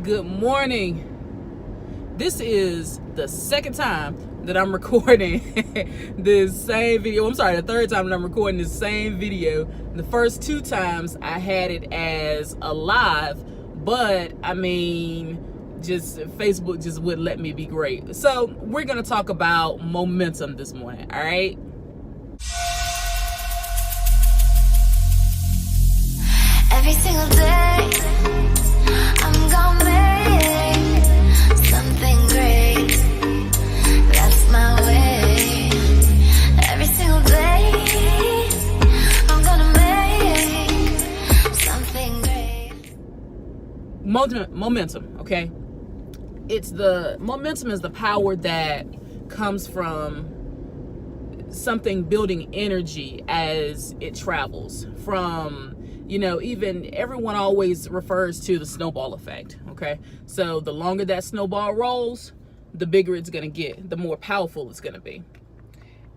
Good morning. This is the second time that I'm recording this same video. I'm sorry, the third time that I'm recording this same video. The first two times I had it as a live, but I mean, just Facebook just wouldn't let me be great. So we're gonna talk about momentum this morning, all right? Every single day, I'm gonna make something great. That's my way. Every single day, I'm gonna make something great. Momentum, okay? Momentum is the power that comes from something building energy as it travels from, even everyone always refers to the snowball effect, okay? So the longer that snowball rolls, the bigger it's gonna get, the more powerful it's gonna be.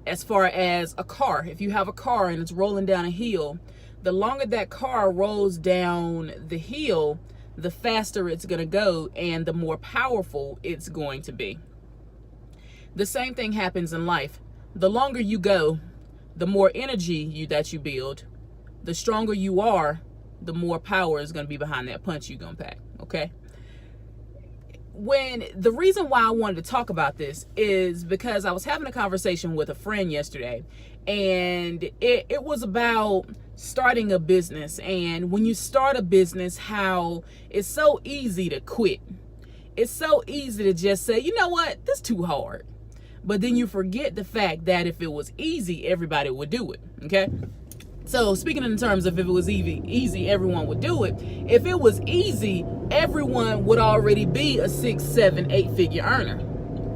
As far as a car, if you have a car and it's rolling down a hill, the longer that car rolls down the hill, the faster it's gonna go and the more powerful it's going to be. The same thing happens in life. The longer you go, the more energy that you build, the stronger you are, the more power is going to be behind that punch you're going to pack, okay? The reason why I wanted to talk about this is because I was having a conversation with a friend yesterday, and it was about starting a business. And when you start a business, how it's so easy to quit. It's so easy to just say, you know what, this is too hard. But then you forget the fact that if it was easy, everybody would do it, okay? So speaking in terms of if it was easy, everyone would do it. If it was easy, everyone would already be a 6, 7, 8-figure earner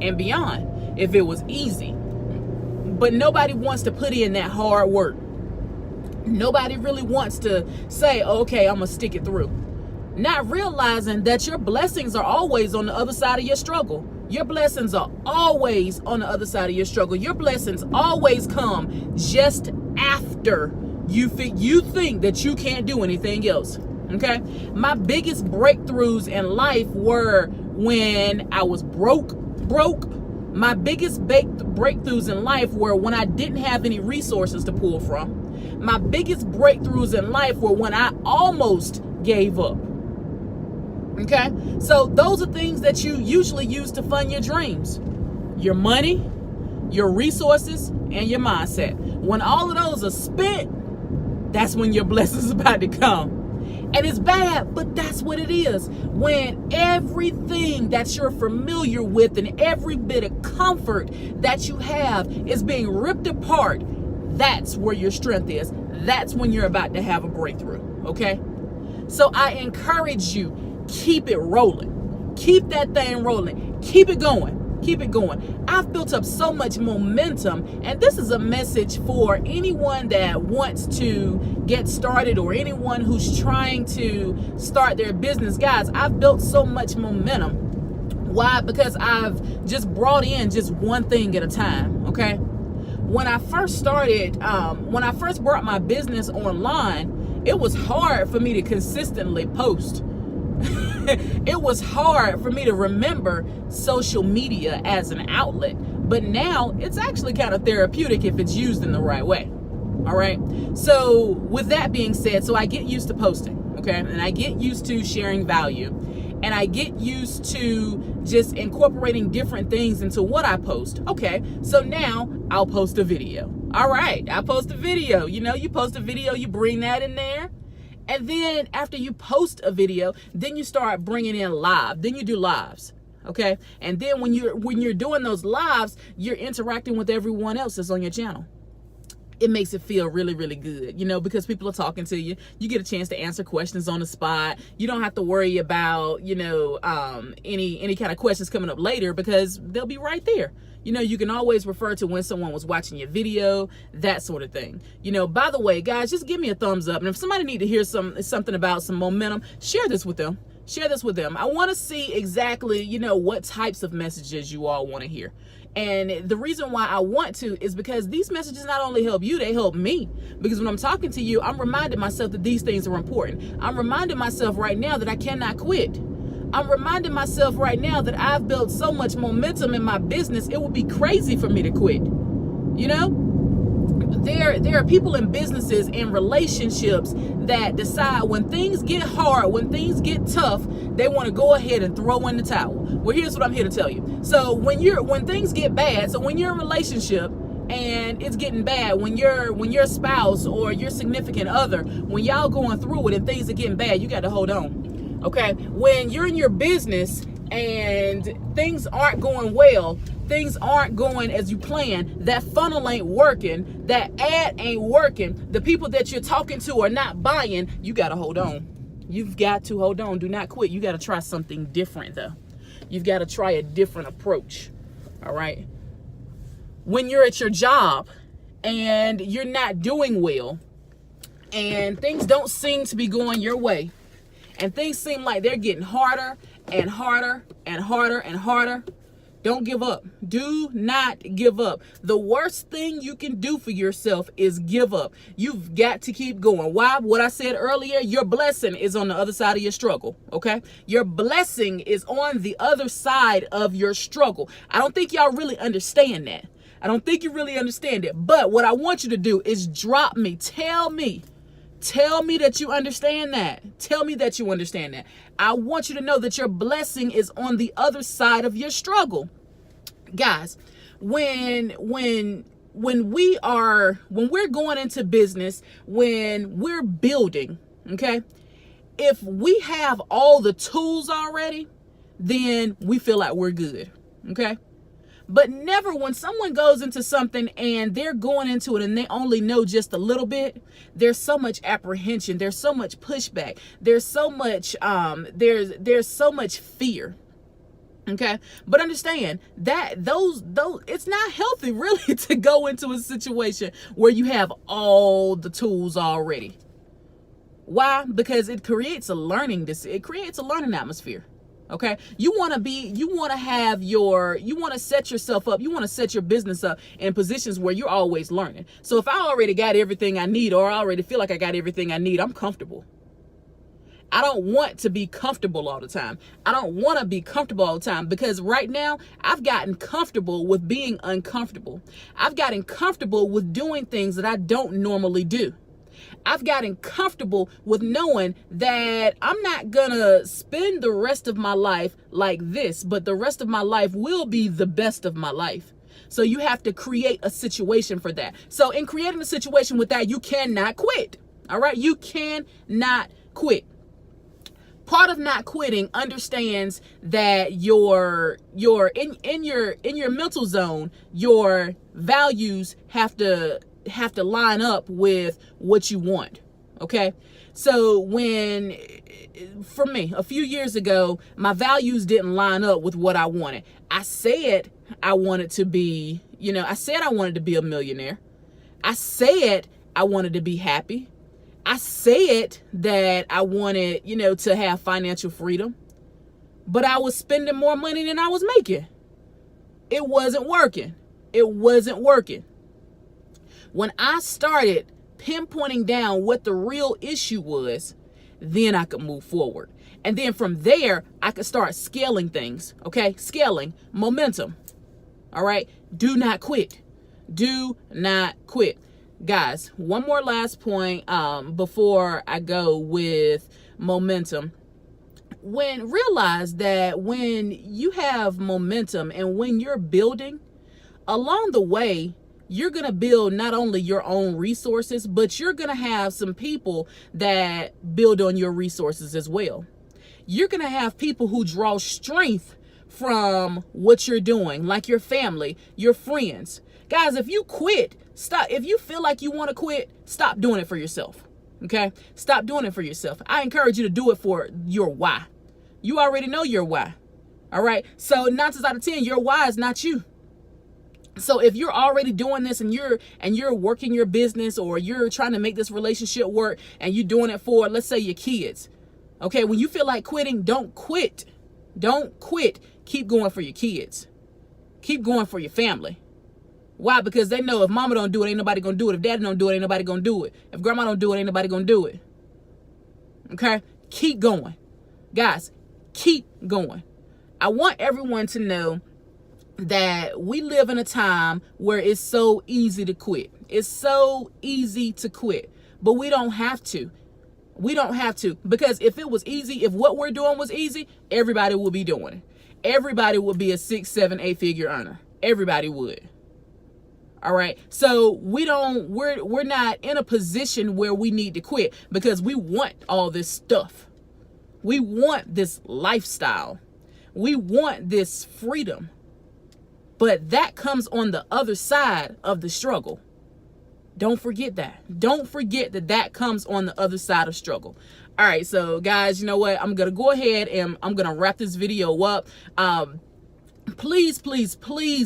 and beyond if it was easy. But nobody wants to put in that hard work. Nobody really wants to say, okay, I'm gonna stick it through. Not realizing that your blessings are always on the other side of your struggle. Your blessings are always on the other side of your struggle. Your blessings always come just after you think that you can't do anything else. Okay? My biggest breakthroughs in life were when I was broke. My biggest breakthroughs in life were when I didn't have any resources to pull from. My biggest breakthroughs in life were when I almost gave up. Okay? So those are things that you usually use to fund your dreams. Your money, your resources, and your mindset. When all of those are spent, that's when your blessings about to come. And it's bad, but that's what it is. When everything that you're familiar with and every bit of comfort that you have is being ripped apart, that's where your strength is. That's when you're about to have a breakthrough, okay? So I encourage you, keep it rolling. Keep that thing rolling. Keep it going. Keep it going. I've built up so much momentum, and this is a message for anyone that wants to get started or anyone who's trying to start their business. Guys, I've built so much momentum. Why? Because I've just brought in just one thing at a time, okay? When I first started, when I first brought my business online, it was hard for me to consistently post. It was hard for me to remember social media as an outlet, but now it's actually kind of therapeutic if it's used in the right way. All right. So with that being said, so I get used to posting, okay? And I get used to sharing value, and I get used to just incorporating different things into what I post. Okay. So now I'll post a video. All right. I'll post a video. You post a video, you bring that in there. And then after you post a video, then you start bringing in live. Then you do lives, okay? And then when you're doing those lives, you're interacting with everyone else that's on your channel. It makes it feel really, really good, because people are talking to you. You get a chance to answer questions on the spot. You don't have to worry about, any kind of questions coming up later because they'll be right there. You can always refer to when someone was watching your video, that sort of thing. By the way, guys, just give me a thumbs up. And if somebody need to hear something about some momentum, share this with them. I want to see exactly, what types of messages you all want to hear. And the reason why I want to is because these messages not only help you, they help me. Because when I'm talking to you, I'm reminding myself that these things are important. I'm reminding myself right now that I cannot quit. I'm reminding myself right now that I've built so much momentum in my business, it would be crazy for me to quit. You know? There are people in businesses and relationships that decide when things get hard, when things get tough, they want to go ahead and throw in the towel. Well, here's what I'm here to tell you. So when things get bad, so when you're in a relationship and it's getting bad, when your spouse or your significant other, when y'all going through it and things are getting bad, you got to hold on. Okay? When you're in your business and things aren't going well, things aren't going as you plan, that funnel ain't working, that ad ain't working, the people that you're talking to are not buying, you got to hold on. You've got to hold on. Do not quit. You got to try something different, though. You've got to try a different approach. All right? When you're at your job and you're not doing well and things don't seem to be going your way and things seem like they're getting harder and harder and harder and harder, don't give up. Do not give up. The worst thing you can do for yourself is give up. You've got to keep going. Why? What I said earlier, your blessing is on the other side of your struggle, okay? Your blessing is on the other side of your struggle. I don't think y'all really understand that. I don't think you really understand it. But what I want you to do is drop me. Tell me that you understand that. Tell me that you understand that. I want you to know that your blessing is on the other side of your struggle. Guys, when we're going into business, when we're building, okay? If we have all the tools already, then we feel like we're good, okay? But never when someone goes into something and they're going into it and they only know just a little bit, there's so much apprehension, there's so much pushback, there's so much there's so much fear. Okay? But understand that those it's not healthy really to go into a situation where you have all the tools already. Why? Because it creates a learning atmosphere. Okay, you want to set yourself up, you want to set your business up in positions where you're always learning. So if I already got everything I need, or I already feel like I got everything I need, I'm comfortable. I don't want to be comfortable all the time. I don't want to be comfortable all the time, because right now I've gotten comfortable with being uncomfortable. I've gotten comfortable with doing things that I don't normally do. I've gotten comfortable with knowing that I'm not gonna spend the rest of my life like this, but the rest of my life will be the best of my life. So you have to create a situation for that. So in creating a situation with that, you cannot quit. All right, you cannot quit. Part of not quitting understands that in your mental zone, your values have to line up with what you want. Okay? So for me, a few years ago, my values didn't line up with what I wanted. I said I wanted to be, I said I wanted to be a millionaire. I said I wanted to be happy. I said that I wanted, to have financial freedom, but I was spending more money than I was making. It wasn't working. When I started pinpointing down what the real issue was, then I could move forward. And then from there, I could start scaling things, okay? Scaling momentum, all right? Do not quit. Do not quit. Guys, one more last point before I go with momentum. Realize that when you have momentum and when you're building, along the way, you're going to build not only your own resources, but you're going to have some people that build on your resources as well. You're going to have people who draw strength from what you're doing, like your family, your friends. Guys, if you quit, stop. If you feel like you want to quit, stop doing it for yourself. Okay? Stop doing it for yourself. I encourage you to do it for your why. You already know your why. All right? So 9 times out of 10, your why is not you. So if you're already doing this and you're working your business, or you're trying to make this relationship work and you're doing it for, let's say, your kids. Okay, when you feel like quitting, don't quit. Don't quit. Keep going for your kids. Keep going for your family. Why? Because they know if mama don't do it, ain't nobody gonna do it. If daddy don't do it, ain't nobody gonna do it. If grandma don't do it, ain't nobody gonna do it. Okay? Keep going. Guys, keep going. I want everyone to know that we live in a time where it's so easy to quit. It's so easy to quit, but we don't have to. We don't have to, because if it was easy, if what we're doing was easy, everybody would be doing it. Everybody would be a 6, 7, 8 figure earner. Everybody would. All right. So we're not in a position where we need to quit because we want all this stuff. We want this lifestyle. We want this freedom. But that comes on the other side of the struggle. Don't forget that. Don't forget that that comes on the other side of struggle. All right, so guys, you know what? I'm going to go ahead and I'm going to wrap this video up. Please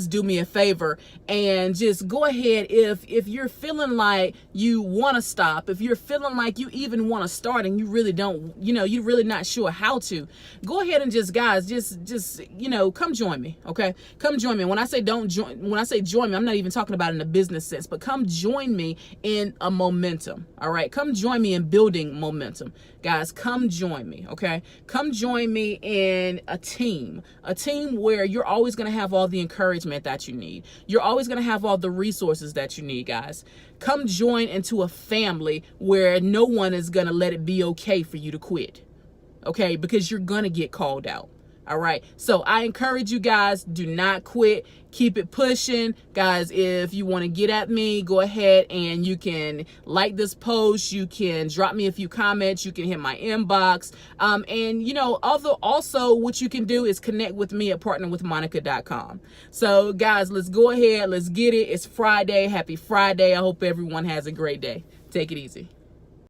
do me a favor and just go ahead. If you're feeling like you want to stop, if you're feeling like you even want to start and you really don't, you're really not sure how to, go ahead and just come join me. Okay. Come join me. When I say join me, I'm not even talking about in a business sense, but come join me in a momentum. All right. Come join me in building momentum. Guys, come join me. Okay. Come join me in a team where you're always going to have all the encouragement that you need. You're always going to have all the resources that you need, guys. Come join into a family where no one is going to let it be okay for you to quit. Okay? Because you're going to get called out. All right. So I encourage you guys, do not quit. Keep it pushing. Guys, if you want to get at me, go ahead and you can like this post. You can drop me a few comments. You can hit my inbox. And also what you can do is connect with me at partnerwithmonica.com. So guys, let's go ahead. Let's get it. It's Friday. Happy Friday. I hope everyone has a great day. Take it easy.